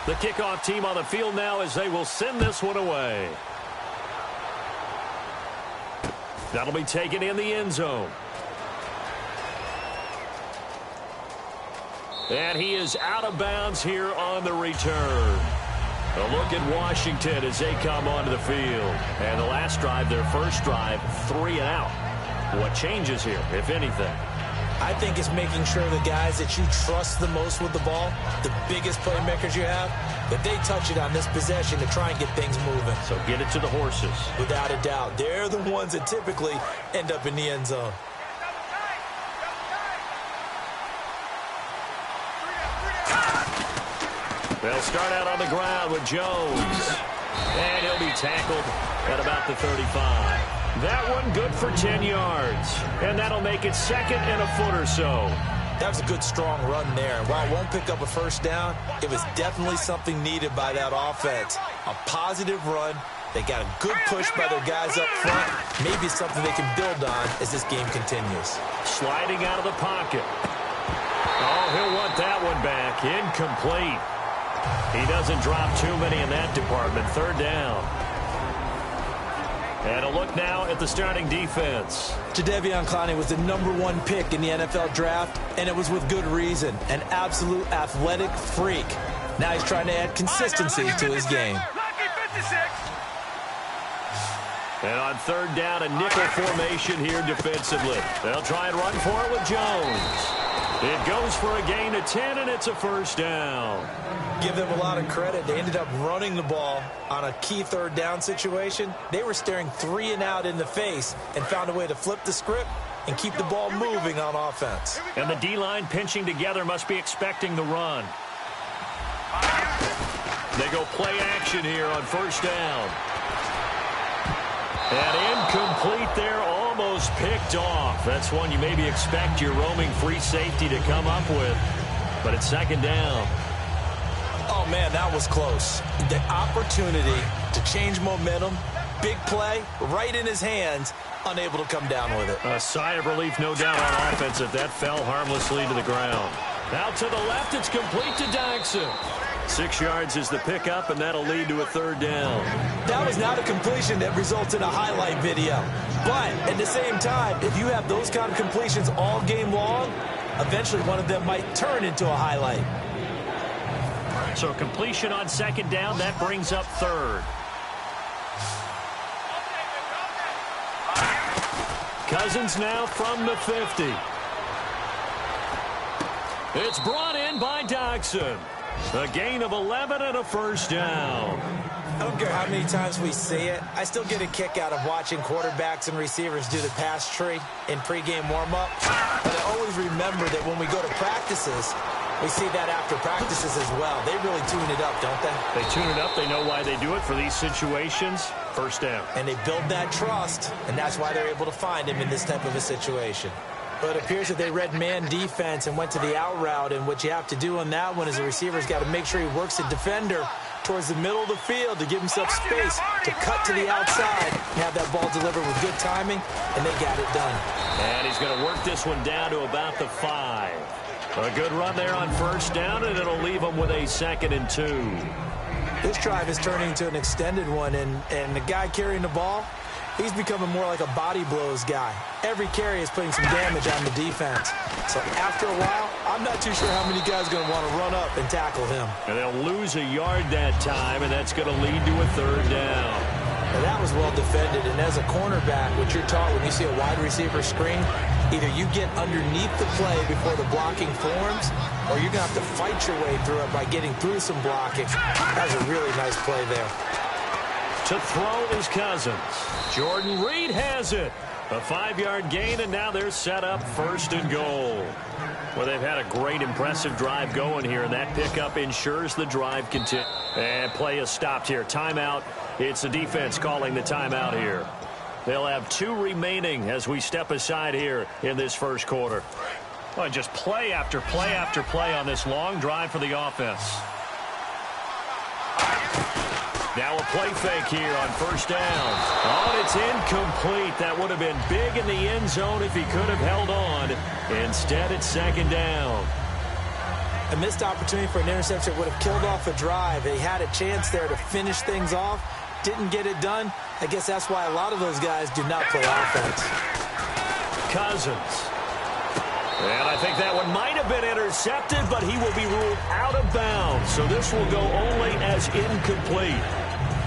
The kickoff team on the field now as they will send this one away. That'll be taken in the end zone. And he is out of bounds here on the return. A look at Washington as they come onto the field. And the last drive, their first drive, 3 and out. What changes here, if anything? I think it's making sure the guys that you trust the most with the ball, the biggest playmakers you have, that they touch it on this possession to try and get things moving. So get it to the horses. Without a doubt. They're the ones that typically end up in the end zone. They'll start out on the ground with Jones. And he'll be tackled at about the 35. That one good for 10 yards. And that'll make it second and a foot or so. That was a good, strong run there. And while it won't pick up a first down, it was definitely something needed by that offense. A positive run. They got a good push by their guys up front. Maybe something they can build on as this game continues. Sliding out of the pocket. Oh, he'll want that one back. Incomplete. He doesn't drop too many in that department. Third down. And a look now at the starting defense. Jadeveon Clowney was the #1 pick in the NFL draft, and it was with good reason. An absolute athletic freak. Now he's trying to add consistency to his game. And on third down, a nickel formation here defensively. They'll try and run for it with Jones. It goes for a gain of 10, and it's a first down. Give them a lot of credit. They ended up running the ball on a key third down situation. They were staring 3 and out in the face and found a way to flip the script and keep the ball moving on offense. And the D-line pinching together must be expecting the run. They go play action here on first down. And incomplete there, almost picked off. That's one you maybe expect your roaming free safety to come up with. But it's second down. Oh, man, that was close. The opportunity to change momentum, big play, right in his hands, unable to come down with it. A sigh of relief, no doubt, on offense if that fell harmlessly to the ground. Now to the left, it's complete to Dykson. 6 yards is the pickup, and that'll lead to a third down. That was not a completion that results in a highlight video. But at the same time, if you have those kind of completions all game long, eventually one of them might turn into a highlight. So completion on second down, that brings up third. Cousins now from the 50. It's brought in by Dykson. A gain of 11 and a first down. I don't care how many times we see it. I still get a kick out of watching quarterbacks and receivers do the pass tree in pregame warm-up. But I always remember that when we go to practices, we see that after practices as well. They really tune it up, don't they? They tune it up. They know why they do it for these situations. First down. And they build that trust, and that's why they're able to find him in this type of a situation. But it appears that they read man defense and went to the out route, and what you have to do on that one is the receiver's got to make sure he works the defender towards the middle of the field to give himself space to cut to the outside and have that ball delivered with good timing, and they got it done. And he's going to work this one down to about the 5. A good run there on first down, and it'll leave them with a 2nd and 2. This drive is turning into an extended one, and the guy carrying the ball, he's becoming more like a body blows guy. Every carry is putting some damage on the defense. So after a while, I'm not too sure how many guys are going to want to run up and tackle him. And they'll lose a yard that time, and that's going to lead to a third down. Now that was well defended, and as a cornerback, what you're taught when you see a wide receiver screen, either you get underneath the play before the blocking forms, or you're going to have to fight your way through it by getting through some blocking. That was a really nice play there. To throw is Cousins. Jordan Reed has it. A 5-yard gain, and now they're set up 1st and goal. Well, they've had a great, impressive drive going here, and that pickup ensures the drive continues. And play is stopped here. Timeout. It's the defense calling the timeout here. They'll have 2 remaining as we step aside here in this first quarter. Well, just play after play after play on this long drive for the offense. Now a play fake here on first down. Oh, and it's incomplete. That would have been big in the end zone if he could have held on. Instead, it's second down. A missed opportunity for an interception would have killed off a drive. They had a chance there to finish things off. Didn't get it done. I guess that's why a lot of those guys do not play offense. Cousins. And I think that one might have been intercepted, but he will be ruled out of bounds. So this will go only as incomplete.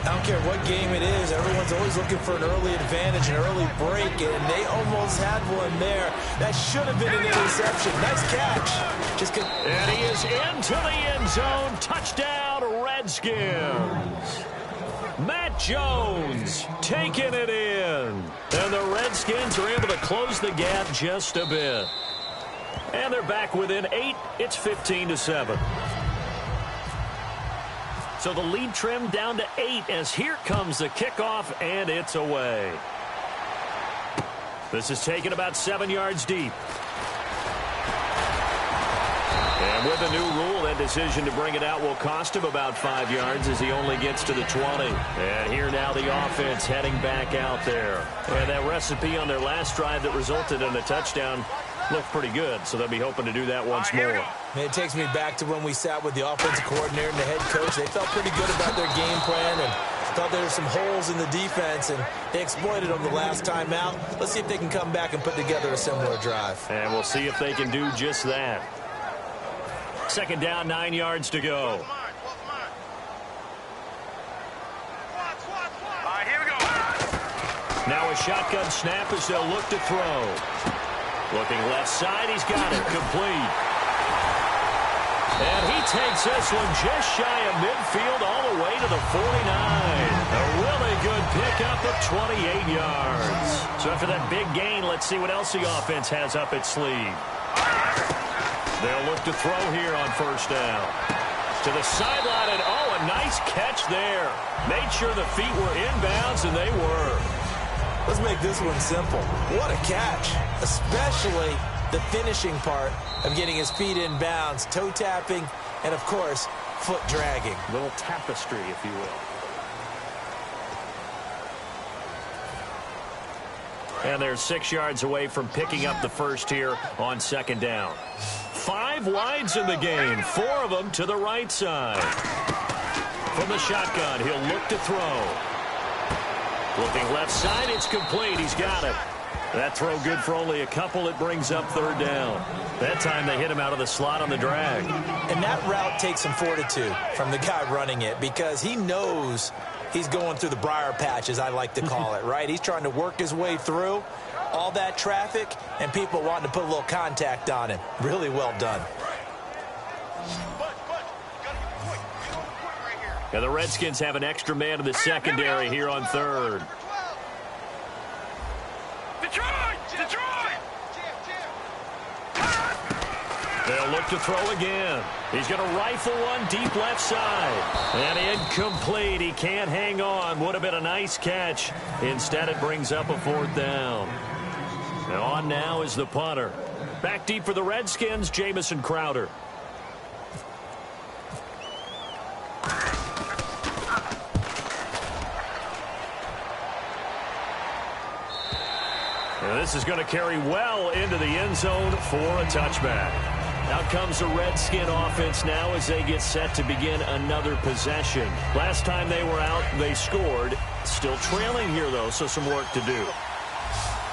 I don't care what game it is. Everyone's always looking for an early advantage, an early break, and they almost had one there. That should have been an interception. Nice catch. And he is into the end zone. Touchdown, Redskins. Matt Jones taking it in. And the Redskins are able to close the gap just a bit. And they're back within 8. It's 15-7. So the lead trimmed down to 8 as here comes the kickoff, and it's away. This is taken about 7 yards deep. And with the new rule, that decision to bring it out will cost him about 5 yards as he only gets to the 20. And here now the offense heading back out there. And that recipe on their last drive that resulted in a touchdown looked pretty good, so they'll be hoping to do that once more. It takes me back to when we sat with the offensive coordinator and the head coach. They felt pretty good about their game plan and thought there were some holes in the defense, and they exploited them the last time out. Let's see if they can come back and put together a similar drive. And we'll see if they can do just that. Second down, 9 yards to go. Now a shotgun snap as they'll look to throw. Looking left side, he's got it, complete. And he takes this one just shy of midfield all the way to the 49. A really good pickup of 28 yards. So after that big gain, let's see what else the offense has up its sleeve. They'll look to throw here on first down. To the sideline, and oh, a nice catch there. Made sure the feet were inbounds, and they were. Let's make this one simple. What a catch, especially the finishing part of getting his feet in bounds, toe tapping, and, of course, foot dragging. A little tapestry, if you will. And they're 6 yards away from picking up the first here on second down. 5 wides in the game, 4 of them to the right side. From the shotgun, he'll look to throw. Looking left side, it's complete. He's got it. That throw good for only a couple. It brings up third down. That time they hit him out of the slot on the drag. And that route takes some fortitude from the guy running it because he knows he's going through the briar patch, as I like to call it, right? He's trying to work his way through all that traffic and people wanting to put a little contact on him. Really well done. And the Redskins have an extra man in the secondary here on third. They'll look to throw again. He's going to rifle one deep left side. And incomplete. He can't hang on. Would have been a nice catch. Instead, it brings up a fourth down. Now on now is the punter. Back deep for the Redskins, Jamison Crowder. And this is going to carry well into the end zone for a touchback. Out comes the Redskin offense now as they get set to begin another possession. Last time they were out, they scored. Still trailing here, though, so some work to do.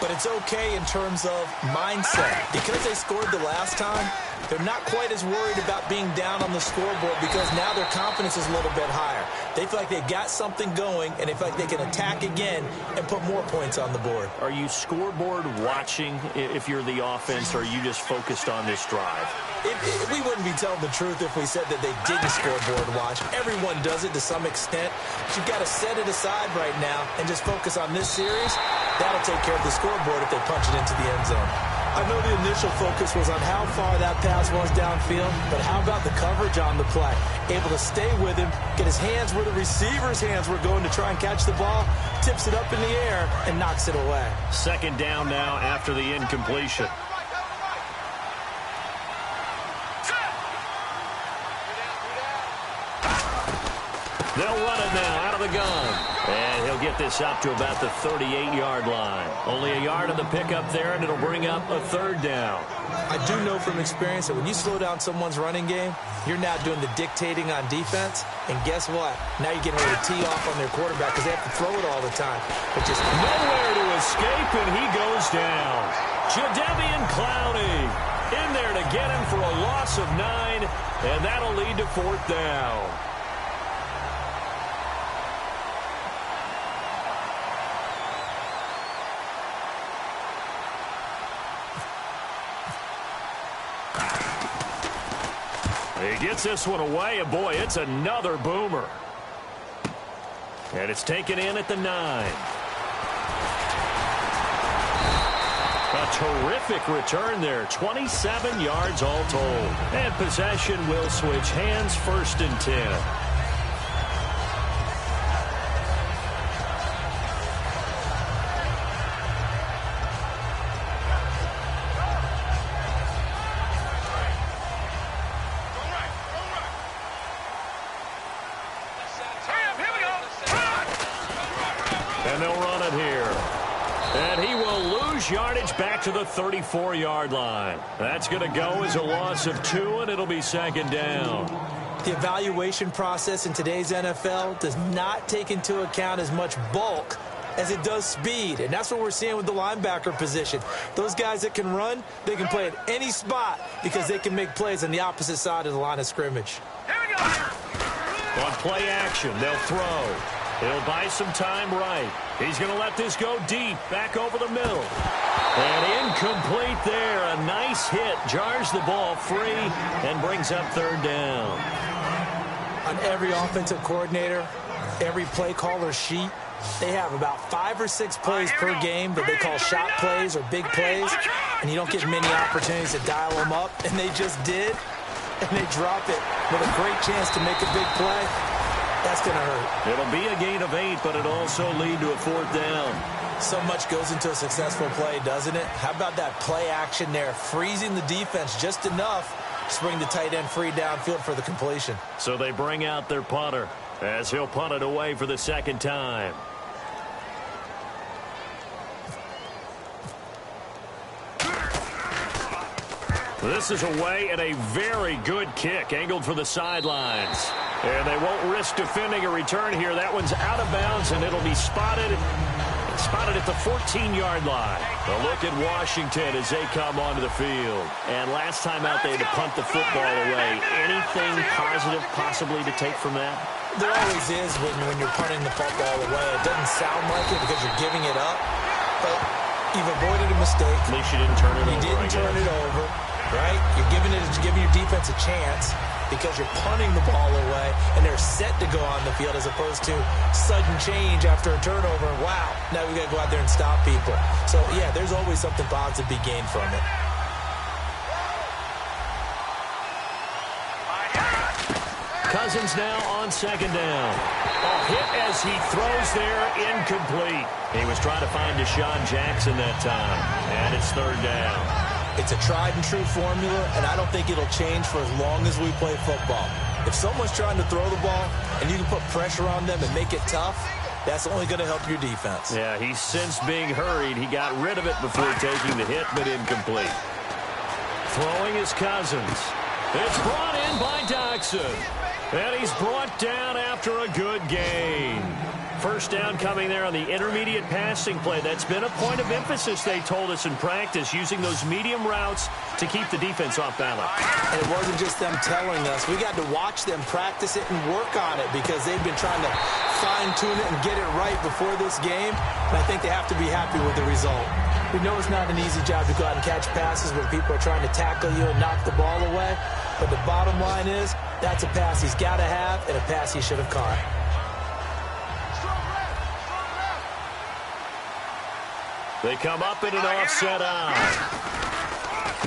But it's okay in terms of mindset. Because they scored the last time, they're not quite as worried about being down on the scoreboard because now their confidence is a little bit higher. They feel like they've got something going, and they feel like they can attack again and put more points on the board. Are you scoreboard watching if you're the offense, or are you just focused on this drive? We wouldn't be telling the truth if we said that they didn't scoreboard watch. Everyone does it to some extent. But you've got to set it aside right now and just focus on this series. That'll take care of the scoreboard if they punch it into the end zone. I know the initial focus was on how far that pass was downfield, but how about the coverage on the play? Able to stay with him, get his hands where the receiver's hands were going to try and catch the ball, tips it up in the air, and knocks it away. Second down now after the incompletion. They'll run it now out of the gun. And he'll get this up to about the 38-yard line. Only a yard on the pickup there, and it'll bring up a third down. I do know from experience that when you slow down someone's running game, you're now doing the dictating on defense. And guess what? Now you're getting ready to tee off on their quarterback because they have to throw it all the time. But just nowhere to escape, and he goes down. Jadeveon Clowney in there to get him for a loss of 9, and that'll lead to 4th down. He gets this one away, and boy, it's another boomer. And it's taken in at the 9. A terrific return there, 27 yards all told. And possession will switch hands, 1st and 10. And they'll run it here. And he will lose yardage back to the 34-yard line. That's going to go as a loss of 2, and it'll be 2nd down. The evaluation process in today's NFL does not take into account as much bulk as it does speed. And that's what we're seeing with the linebacker position. Those guys that can run, they can play at any spot because they can make plays on the opposite side of the line of scrimmage. Here we go. On play action, they'll throw. He'll buy some time right. He's going to let this go deep, back over the middle. And incomplete there. A nice hit. Jars the ball free and brings up 3rd down. On every offensive coordinator, every play caller sheet, they have about 5 or 6 plays per game that they call shot plays or big plays. And you don't get many opportunities to dial them up. And they just did. And they drop it with a great chance to make a big play. That's going to hurt. It'll be a gain of 8, but it'll also lead to a 4th down. So much goes into a successful play, doesn't it? How about that play action there, freezing the defense just enough to bring the tight end free downfield for the completion. So they bring out their punter as he'll punt it away for the 2nd time. This is away and a very good kick angled for the sidelines. And they won't risk defending a return here. That one's out of bounds, and it'll be spotted at the 14-yard line. A look at Washington as they come onto the field. And last time out, they had to punt the football away. Anything positive possibly to take from that? There always is when you're punting the football away. It doesn't sound like it because you're giving it up, but you've avoided a mistake. At least you didn't turn it over. You didn't turn it over, right? You're giving your defense a chance because you're punting the ball away, and they're set to go on the field as opposed to sudden change after a turnover. And wow, now we got to go out there and stop people. So, yeah, there's always something positive to be gained from it. Cousins now on 2nd down. A hit as he throws there, incomplete. He was trying to find Deshaun Jackson that time, and it's 3rd down. It's a tried-and-true formula, and I don't think it'll change for as long as we play football. If someone's trying to throw the ball and you can put pressure on them and make it tough, that's only going to help your defense. Yeah, he's since being hurried. He got rid of it before taking the hit, but incomplete. Throwing is Cousins. It's brought in by Doxson. And he's brought down after a good gain. 1st down coming there on the intermediate passing play. That's been a point of emphasis, they told us in practice, using those medium routes to keep the defense off balance. And it wasn't just them telling us. We got to watch them practice it and work on it because they've been trying to fine-tune it and get it right before this game. And I think they have to be happy with the result. We know it's not an easy job to go out and catch passes when people are trying to tackle you and knock the ball away. But the bottom line is that's a pass he's got to have and a pass he should have caught. They come up in an offset out.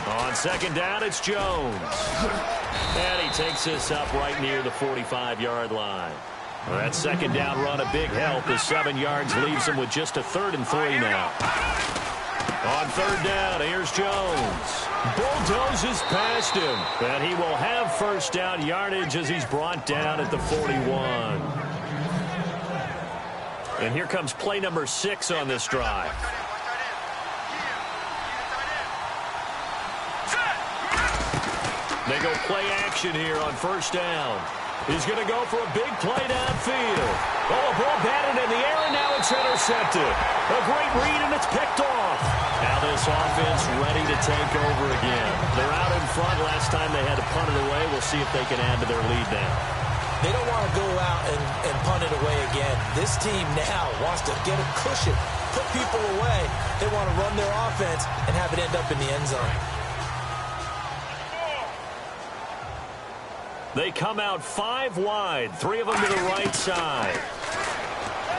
On 2nd down, it's Jones. And he takes this up right near the 45-yard line. Well, that 2nd down run a big help as 7 yards leaves him with just a 3rd and 3 now. On 3rd down, here's Jones. Bulldozes past him. And he will have 1st down yardage as he's brought down at the 41. And here comes play number 6 on this drive. They go play action here on first down. He's going to go for a big play downfield. Oh, a ball batted in the air, and now it's intercepted. A great read, and it's picked off. Now this offense ready to take over again. They're out in front. Last time they had to punt it away. We'll see if they can add to their lead now. They don't want to go out and punt it away again. This team now wants to get a cushion, put people away. They want to run their offense and have it end up in the end zone. They come out 5 wide, 3 of them to the right side.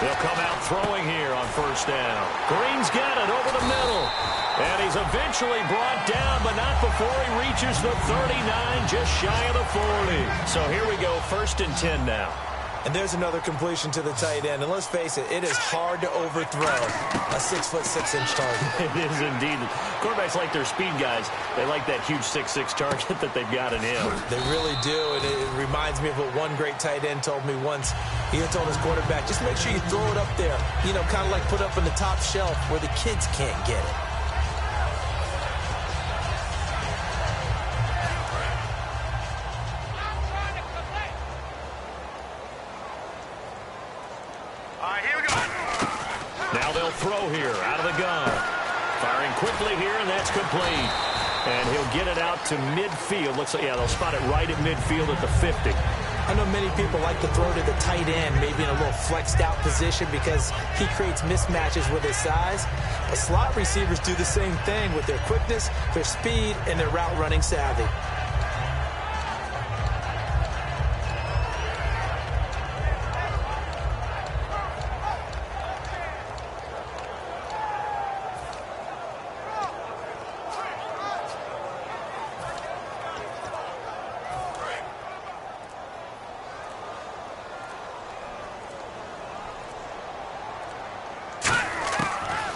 They'll come out throwing here on first down. Green's got it over the middle. And he's eventually brought down, but not before he reaches the 39, just shy of the 40. So here we go, 1st and 10 now. And there's another completion to the tight end. And let's face it, it is hard to overthrow a 6'6" target. It is indeed. Quarterbacks like their speed guys. They like that huge 6'6" target that they've got in him. They really do. And it reminds me of what one great tight end told me once. He had told his quarterback, just make sure you throw it up there. You know, kind of like put up on the top shelf where the kids can't get it. Throw here out of the gun. Firing quickly here, and that's complete. And he'll get it out to midfield. Looks like, yeah, they'll spot it right at midfield at the 50. I know many people like to throw to the tight end, maybe in a little flexed out position because he creates mismatches with his size. But slot receivers do the same thing with their quickness, their speed, and their route running savvy.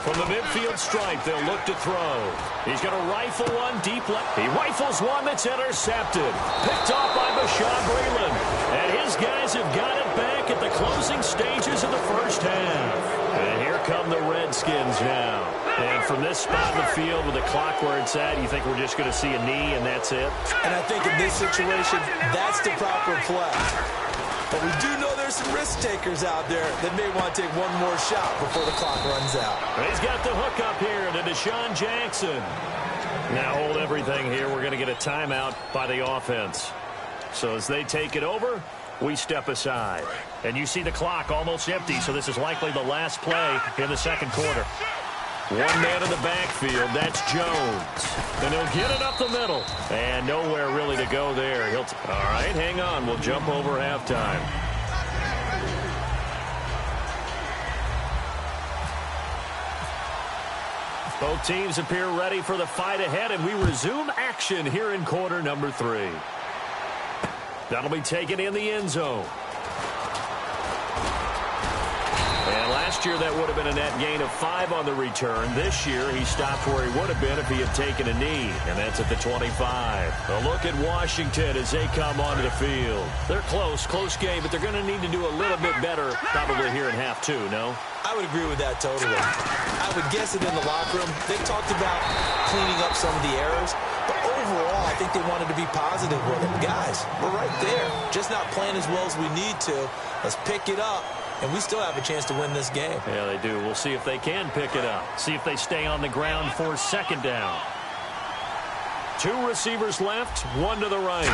From the midfield stripe, they'll look to throw. He's going to rifle one deep left. He rifles one that's intercepted. Picked off by Bashaud Breeland. And his guys have got it back at the closing stages of the first half. And here come the Redskins now. And from this spot in the field with the clock where it's at, you think we're just going to see a knee and that's it? And I think in this situation, that's the proper play. But we do know there's some risk takers out there that may want to take one more shot before the clock runs out. He's got the hook up here to Deshaun Jackson. Now hold everything here. We're going to get a timeout by the offense. So as they take it over, we step aside. And you see the clock almost empty, so this is likely the last play in the second quarter. One man in the backfield, that's Jones. And he'll get it up the middle. And nowhere really to go there. All right, hang on. We'll jump over halftime. Both teams appear ready for the fight ahead, and we resume action here in quarter number 3. That'll be taken in the end zone. And last year, that would have been a net gain of 5 on the return. This year, he stopped where he would have been if he had taken a knee, and that's at the 25. A look at Washington as they come onto the field. They're close game, but they're going to need to do a little bit better probably here in half 2, no? I would agree with that totally. I would guess it in the locker room. They talked about cleaning up some of the errors, but overall, I think they wanted to be positive with it. Guys, we're right there. Just not playing as well as we need to. Let's pick it up. And we still have a chance to win this game. Yeah, they do. We'll see if they can pick it up. See if they stay on the ground for second down. 2 receivers left, 1 to the right.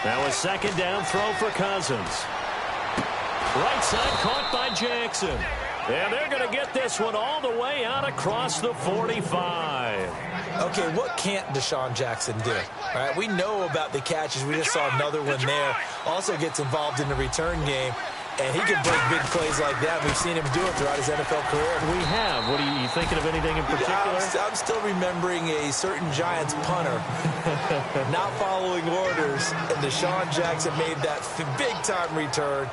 Now a second down throw for Cousins. Right side caught by Jackson. And they're going to get this one all the way out across the 45. Okay, what can't Deshaun Jackson do? All right, we know about the catches. We just saw another one there. Also gets involved in the return game. And he can break big plays like that. We've seen him do it throughout his NFL career. We have. What are you thinking of anything in particular? I'm still remembering a certain Giants punter not following orders. And Deshaun Jackson made that big-time return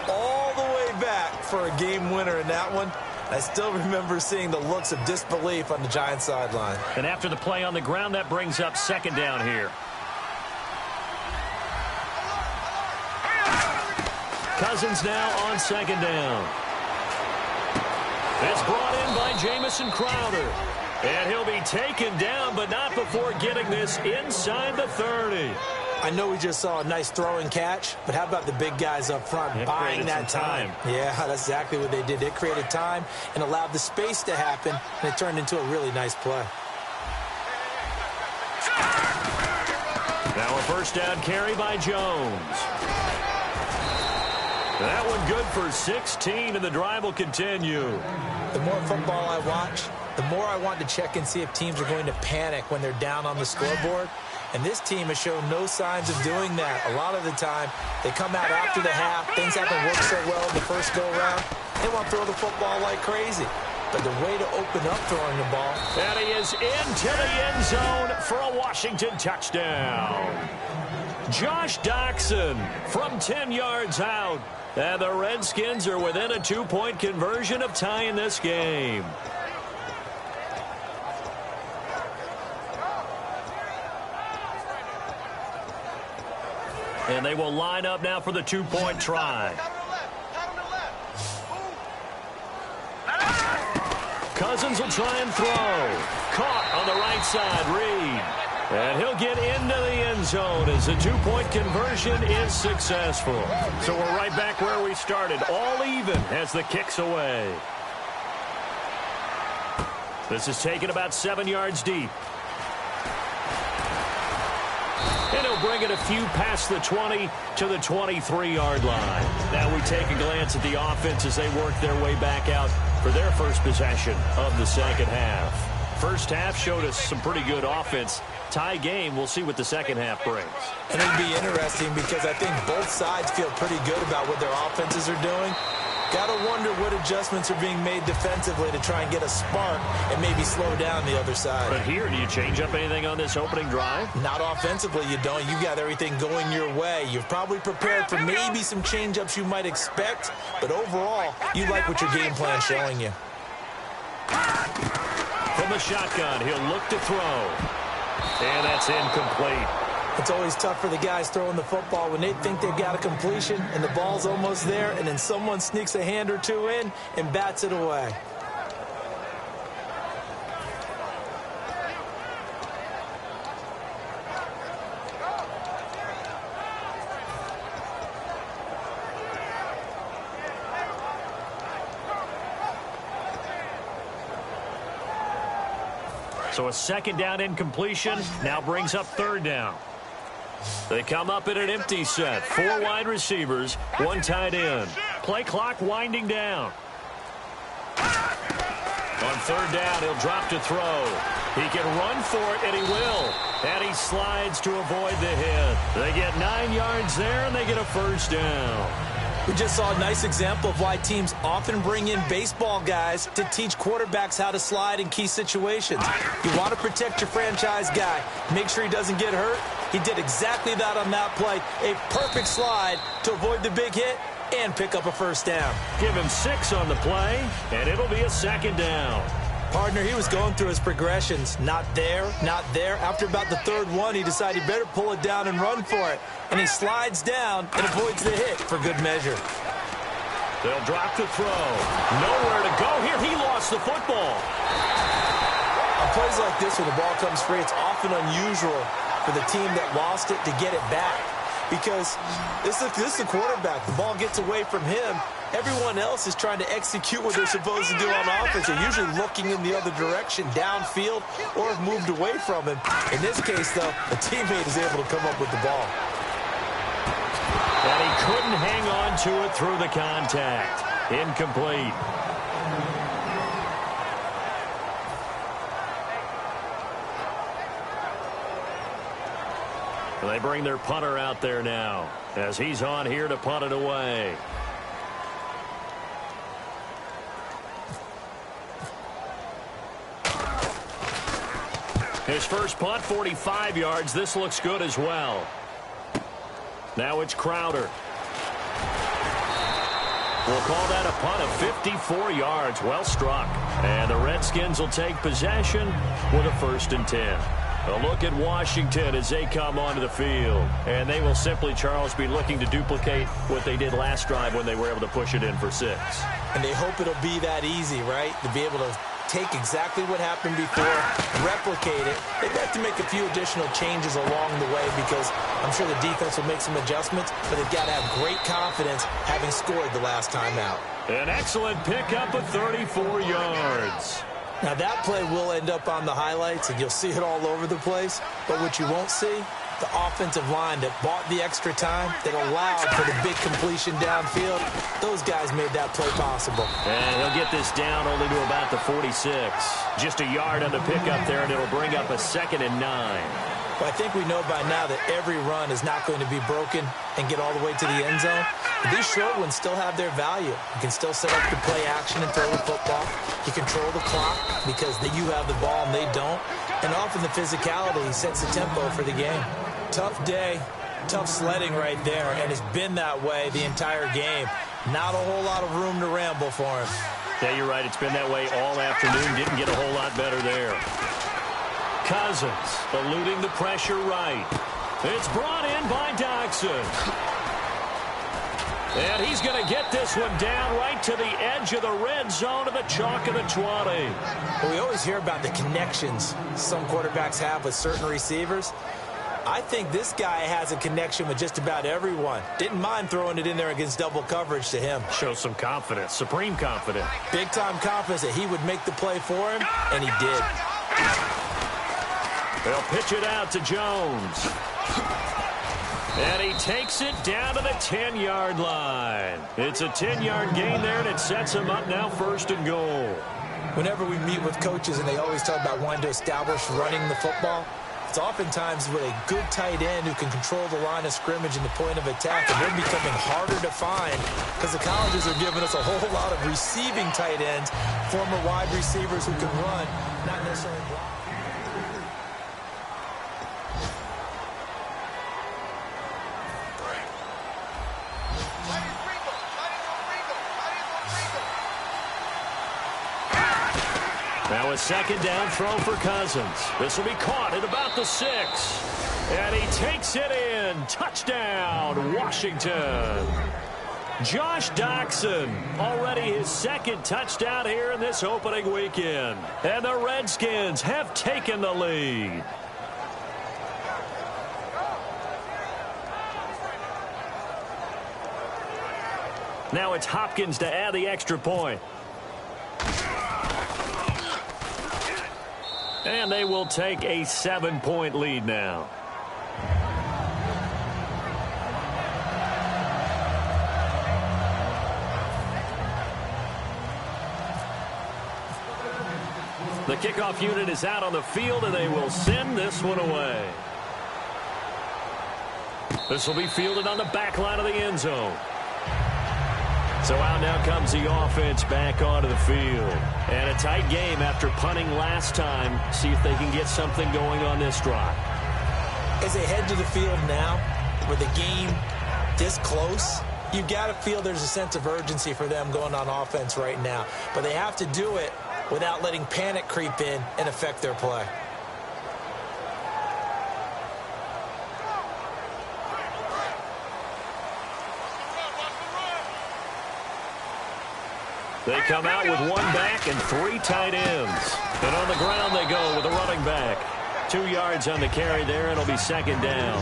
all the way back for a game winner in that one. I still remember seeing the looks of disbelief on the Giants sideline. And after the play on the ground, that brings up second down here. Cousins now on second down. It's brought in by Jamison Crowder. And he'll be taken down, but not before getting this inside the 30. I know we just saw a nice throwing catch, but how about the big guys up front buying that time? Yeah, that's exactly what they did. They created time and allowed the space to happen, and it turned into a really nice play. Now a first down carry by Jones. That one good for 16, and the drive will continue. The more football I watch, the more I want to check and see if teams are going to panic when they're down on the scoreboard. And this team has shown no signs of doing that. A lot of the time, they come out after the half. Things haven't worked so well in the first go-round. They want to throw the football like crazy. But the way to open up throwing the ball. And he is into the end zone for a Washington touchdown. Josh Doxson from 10 yards out. And the Redskins are within a 2-point conversion of tying this game. And they will line up now for the 2-point try. Cousins will try and throw. Caught on the right side, Reed. And he'll get into the end zone as the 2-point conversion is successful. So we're right back where we started, all even as the kick's away. This is taken about 7 yards deep. And he'll bring it a few past the 20 to the 23-yard line. Now we take a glance at the offense as they work their way back out for their first possession of the second half. First half showed us some pretty good offense. Tie game, we'll see what the second half brings. And it'll be interesting because I think both sides feel pretty good about what their offenses are doing. Gotta wonder what adjustments are being made defensively to try and get a spark and maybe slow down the other side. But here, do you change up anything on this opening drive? Not offensively, you don't. You got everything going your way. You've probably prepared for maybe some change-ups you might expect, but overall, you like what your game plan's showing you. From the shotgun, he'll look to throw. And that's incomplete. It's always tough for the guys throwing the football when they think they've got a completion and the ball's almost there, and then someone sneaks a hand or two in and bats it away. So a second down incompletion now brings up third down. They come up in an empty set. 4 wide receivers, 1 tight end. Play clock winding down. On third down, he'll drop to throw. He can run for it, and he will. And he slides to avoid the hit. They get 9 yards there, and they get a first down. We just saw a nice example of why teams often bring in baseball guys to teach quarterbacks how to slide in key situations. You want to protect your franchise guy. Make sure he doesn't get hurt. He did exactly that on that play. A perfect slide to avoid the big hit and pick up a first down. Give him 6 on the play, and it'll be a second down. Partner, he was going through his progressions. Not there, not there. After about the third one, he decided he better pull it down and run for it. And he slides down and avoids the hit for good measure. They'll drop to throw. Nowhere to go here. He lost the football. On plays like this, when the ball comes free, it's often unusual for the team that lost it to get it back. Because this is a quarterback. The ball gets away from him. Everyone else is trying to execute what they're supposed to do on offense. They're usually looking in the other direction, downfield, or have moved away from him. In this case, though, a teammate is able to come up with the ball. And he couldn't hang on to it through the contact. Incomplete. They bring their punter out there now as he's on here to punt it away. His first punt, 45 yards. This looks good as well. Now it's Crowder. We'll call that a punt of 54 yards. Well struck. And the Redskins will take possession with a 1st and 10. A look at Washington as they come onto the field. And they will simply, Charles, be looking to duplicate what they did last drive when they were able to push it in for 6. And they hope it'll be that easy, right? To be able to take exactly what happened before, replicate it. They'd have to make a few additional changes along the way because I'm sure the defense will make some adjustments, but they've got to have great confidence having scored the last time out. An excellent pickup of 34 yards. Now, that play will end up on the highlights, and you'll see it all over the place. But what you won't see, the offensive line that bought the extra time, that allowed for the big completion downfield, those guys made that play possible. And he'll get this down only to about the 46. Just a yard on the pickup there, and it'll bring up a 2nd and 9. Well, I think we know by now that every run is not going to be broken and get all the way to the end zone. But these short ones still have their value. You can still set up the play action and throw the football. You control the clock because you have the ball and they don't. And often the physicality sets the tempo for the game. Tough day, tough sledding right there, and it's been that way the entire game. Not a whole lot of room to ramble for him. Yeah, you're right. It's been that way all afternoon. Didn't get a whole lot better there. Cousins eluding the pressure right. It's brought in by Doxson. And he's going to get this one down right to the edge of the red zone of the chalk of the 20. Well, we always hear about the connections some quarterbacks have with certain receivers. I think this guy has a connection with just about everyone. Didn't mind throwing it in there against double coverage to him. Shows some confidence, supreme confidence. Big-time confidence that he would make the play for him, and he did. They'll pitch it out to Jones. And he takes it down to the 10-yard line. It's a 10-yard gain there, and it sets him up now 1st and goal. Whenever we meet with coaches and they always talk about wanting to establish running the football, it's oftentimes with a good tight end who can control the line of scrimmage and the point of attack, and they're becoming harder to find because the colleges are giving us a whole lot of receiving tight ends, former wide receivers who can run, not necessarily block. Now a 2nd down throw for Cousins. This will be caught at about the 6. And he takes it in. Touchdown, Washington. Josh Doxson, already his 2nd touchdown here in this opening weekend. And the Redskins have taken the lead. Now it's Hopkins to add the extra point. And they will take a 7-point lead now. The kickoff unit is out on the field, and they will send this one away. This will be fielded on the back line of the end zone. So out now comes the offense back onto the field. And a tight game after punting last time. See if they can get something going on this drive. As they head to the field now, with the game this close, you got to feel there's a sense of urgency for them going on offense right now. But they have to do it without letting panic creep in and affect their play. They come out with 1 back and 3 tight ends. And on the ground they go with a running back. 2 yards on the carry there, and it'll be 2nd down.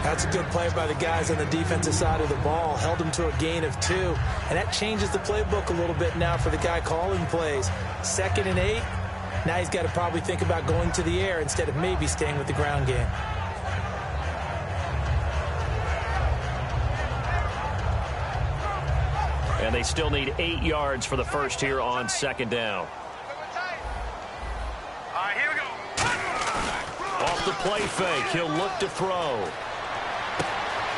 That's a good play by the guys on the defensive side of the ball. Held them to a gain of 2. And that changes the playbook a little bit now for the guy calling plays. 2nd and 8. Now he's got to probably think about going to the air instead of maybe staying with the ground game. And they still need 8 yards for the first here on 2nd down. All right, here we go. Off the play fake, he'll look to throw.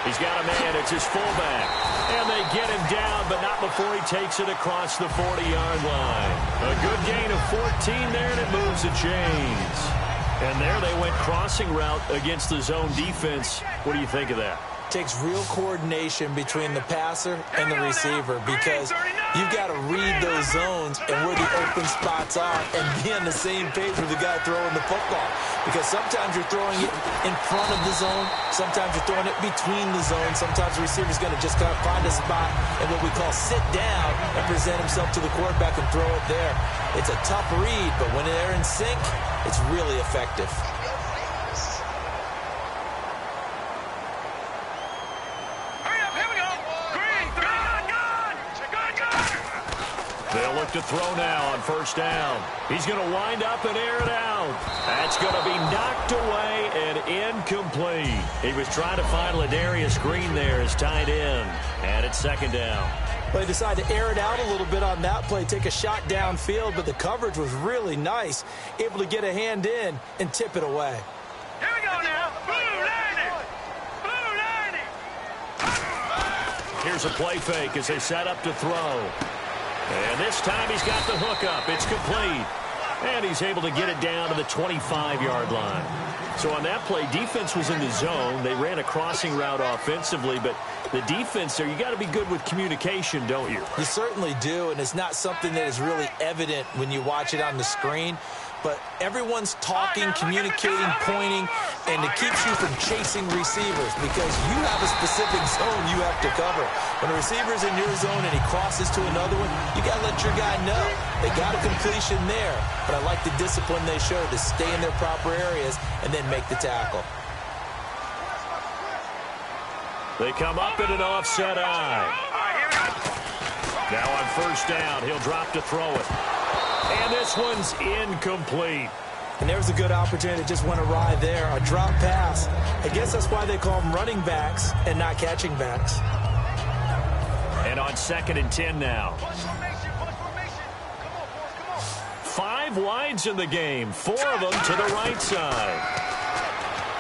He's got a man, it's his fullback. And they get him down, but not before he takes it across the 40-yard line. A good gain of 14 there, and it moves the chains. And there they went crossing route against the zone defense. What do you think of that? takes real coordination between the passer and the receiver because you've got to read those zones and where the open spots are and be on the same page with the guy throwing the football. Because sometimes you're throwing it in front of the zone, sometimes you're throwing it between the zones, sometimes the receiver's going to just kind of find a spot and what we call sit down and present himself to the quarterback and throw it there. It's a tough read, but when they're in sync, it's really effective. They'll look to throw now on first down. He's going to wind up and air it out. That's going to be knocked away and incomplete. He was trying to find Ladarius Green there as tight end. And it's second down. Well, they decided to air it out a little bit on that play, take a shot downfield, but the coverage was really nice. Able to get a hand in and tip it away. Here we go now. Blue 90. Here's a play fake as they set up to throw. And this time he's got the hook up. It's complete. And he's able to get it down to the 25-yard line. So on that play, defense was in the zone. They ran a crossing route offensively, but the defense there, you got to be good with communication, don't you? You certainly do, and it's not something that is really evident when you watch it on the screen. But everyone's talking, communicating, pointing, and it keeps you from chasing receivers because you have a specific zone you have to cover. When a receiver's in your zone and he crosses to another one, you got to let your guy know. They got a completion there, but I like the discipline they show to stay in their proper areas and then make the tackle. They come up in an offset eye. Now on first down, he'll drop to throw it. And this one's incomplete. And there's a good opportunity that just went awry there. A drop pass. I guess that's why they call them running backs and not catching backs. And on 2nd and 10 now. 5 wides in the game. 4 of them to the right side.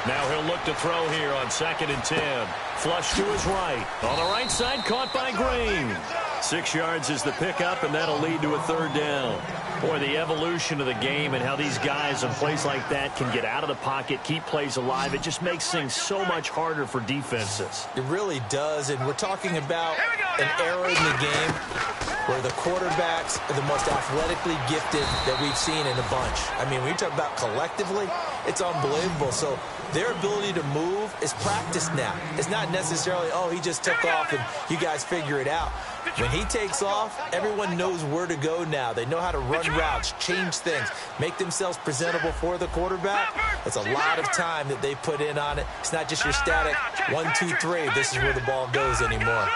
Now he'll look to throw here on 2nd and 10. Flush to his right. On the right side, caught by Green. 6 yards is the pickup, and that'll lead to a 3rd down. Boy, the evolution of the game and how these guys in plays like that can get out of the pocket, keep plays alive, it just makes things so much harder for defenses. It really does, and we're talking about an era in the game where the quarterbacks are the most athletically gifted that we've seen in a bunch. I mean, when you talk about collectively, it's unbelievable. So their ability to move is practiced now. It's not necessarily, oh, he just took off and you guys figure it out. When he takes off, everyone knows where to go now. They know how to run routes, change things, make themselves presentable for the quarterback. That's a lot of time that they put in on it. It's not just your static 1, 2, 3. This is where the ball goes anymore.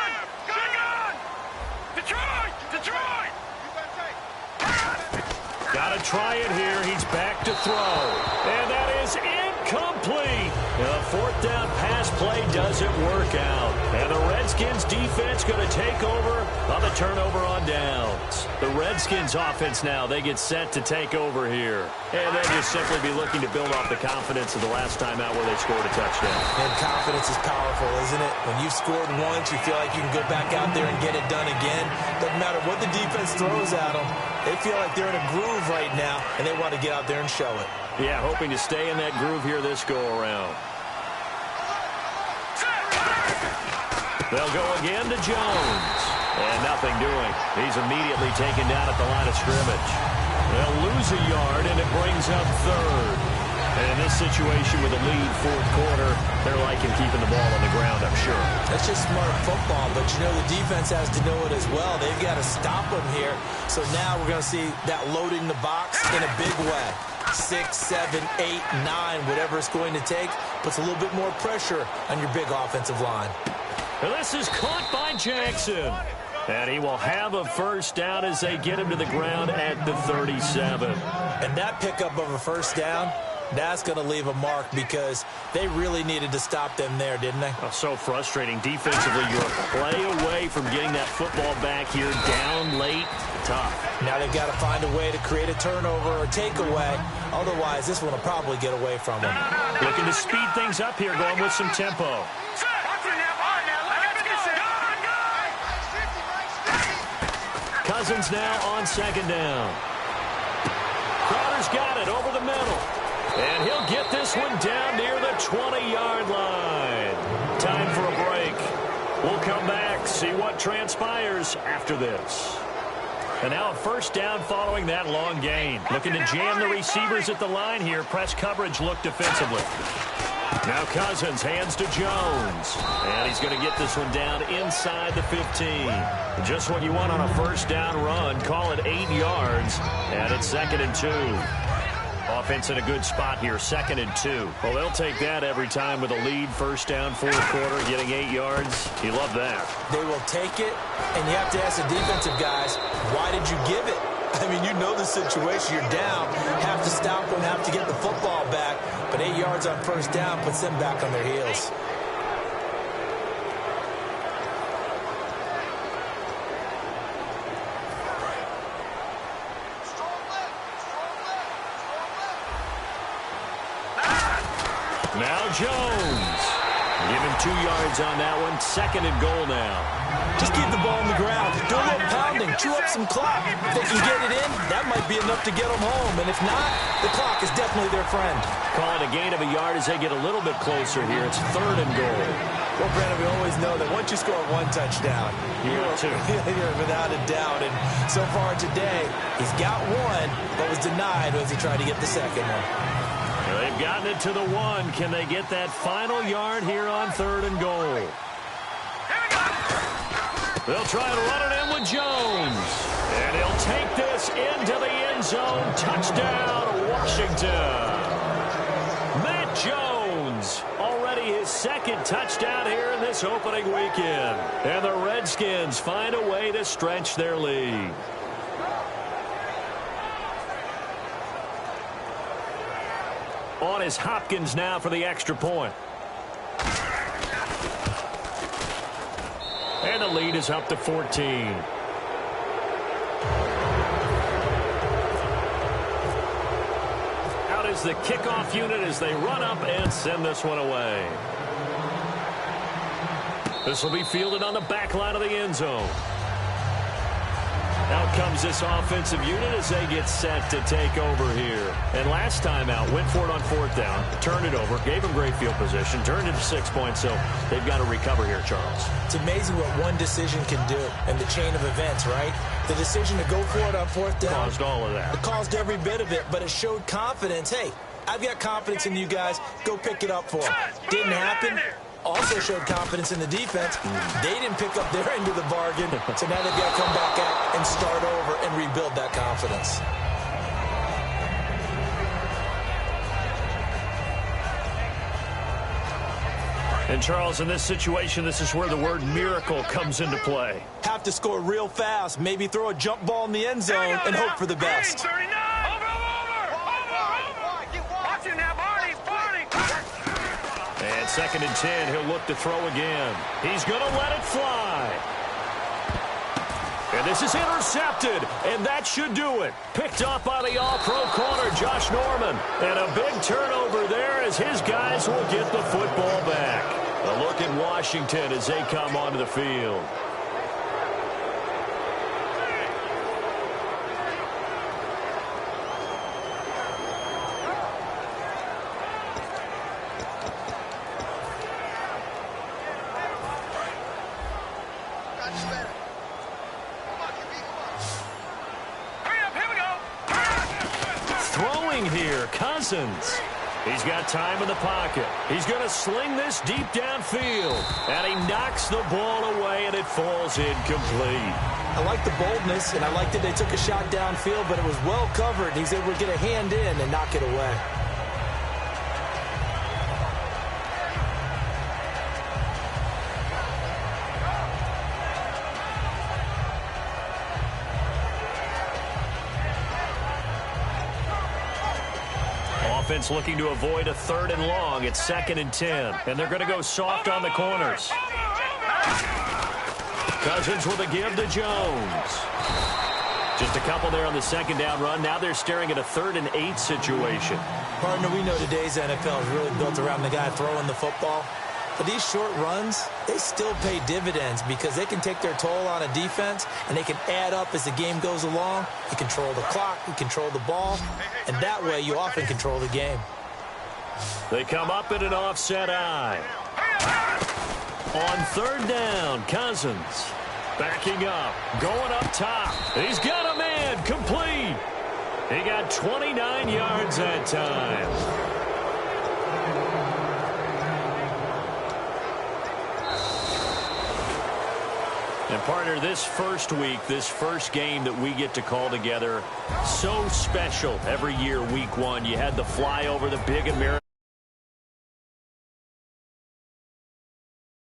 Got to try it here. He's back to throw. And that is incomplete. The 4th down pass play doesn't work out. And the Redskins defense going to take over on the turnover on downs. The Redskins offense now, they get set to take over here. And they'll just simply be looking to build off the confidence of the last time out where they scored a touchdown. And confidence is powerful, isn't it? When you've scored once, you feel like you can go back out there and get it done again. Doesn't matter what the defense throws at them. They feel like they're in a groove right now, and they want to get out there and show it. Yeah, hoping to stay in that groove here this go-around. They'll go again to Jones. And nothing doing. He's immediately taken down at the line of scrimmage. They'll lose a yard, and it brings up 3rd. And in this situation with a lead 4th quarter, they're liking keeping the ball on the ground, I'm sure. That's just smart football, but you know the defense has to know it as well. They've got to stop them here. So now we're going to see that loading the box in a big way. 6, 7, 8, 9, whatever it's going to take, puts a little bit more pressure on your big offensive line. And this is caught by Jackson. And he will have a 1st down as they get him to the ground at the 37. And that pickup of a 1st down, that's going to leave a mark because they really needed to stop them there, didn't they? Oh, so frustrating. Defensively, you're a play away from getting that football back here down late. Tough. Now they've got to find a way to create a turnover or takeaway. Otherwise, this one will probably get away from them. Looking to speed things up here, going with some tempo. Cousins now on 2nd down. Crowder's got it over the middle. And he'll get this one down near the 20-yard line. time for a break. We'll come back, see what transpires after this. And now a first down following that long gain. Looking to jam the receivers at the line here. Press coverage look defensively. Now Cousins hands to Jones. And he's going to get this one down inside the 15. Just what you want on a first down run. Call it 8 yards. And it's 2nd and 2. Offense in a good spot here, 2nd and 2. Well, they'll take that every time with a lead. First down, fourth quarter, getting 8 yards. You love that. They will take it, and you have to ask the defensive guys, why did you give it? I mean, you know the situation. You're down. Have to stop them, have to get the football back. But 8 yards on first down puts them back on their heels. Now Jones. Give him 2 yards on that one. 2nd and goal now. Just keep the ball on the ground. Do a little pounding. Chew up some clock. If they can get it in, that might be enough to get them home. And if not, the clock is definitely their friend. Call it a gain of a yard as they get a little bit closer here. It's 3rd and goal. Well, Brandon, we always know that once you score one touchdown, you're without a doubt. And so far today, he's got one, but was denied as he tried to get the second one. They've gotten it to the 1. Can they get that final yard here on 3rd and goal? They'll try and run it in with Jones. And he'll take this into the end zone. Touchdown, Washington. Matt Jones, already his 2nd touchdown here in this opening weekend. And the Redskins find a way to stretch their lead. On is Hopkins now for the extra point. And the lead is up to 14. Out is the kickoff unit as they run up and send this one away. This will be fielded on the back line of the end zone. Out comes this offensive unit as they get set to take over here. And last time out, went for it on 4th down, turned it over, gave them great field position, turned it to 6 points, so they've got to recover here, Charles. It's amazing what one decision can do in the chain of events, right? The decision to go for it on 4th down. Caused all of that. It caused every bit of it, but it showed confidence. Hey, I've got confidence in you guys. Go pick it up for them. Didn't happen. Also showed confidence in the defense. They didn't pick up their end of the bargain, so now they've got to come back out and start over and rebuild that confidence. And, Charles, in this situation, this is where the word miracle comes into play. Have to score real fast, maybe throw a jump ball in the end zone and hope for the best. And 2nd and 10, he'll look to throw again. He's going to let it fly. And this is intercepted, and that should do it. Picked up by the all-pro corner, Josh Norman. And a big turnover there as his guys will get the football back. A look at Washington as they come onto the field. Here, Cousins. He's got time in the pocket. He's going to sling this deep downfield. And he knocks the ball away, and it falls incomplete. I like the boldness, and I like that they took a shot downfield, but it was well covered. He's able to get a hand in and knock it away. Offense looking to avoid a 3rd and long. It's 2nd and 10. And they're going to go soft on the corners. Cousins with a give to Jones. Just a couple there on the 2nd down run. Now they're staring at a 3rd and 8 situation. Partner, we know today's NFL is really built around the guy throwing the football. But these short runs, they still pay dividends because they can take their toll on a defense, and they can add up as the game goes along. You control the clock, you control the ball, and that way you often control the game. They come up in an offset eye. On third down, Cousins backing up, going up top. He's got a man, complete. He got 29 yards that time. And, partner, this first week, this first game that we get to call together, so special every year, week one. You had the flyover, the big American.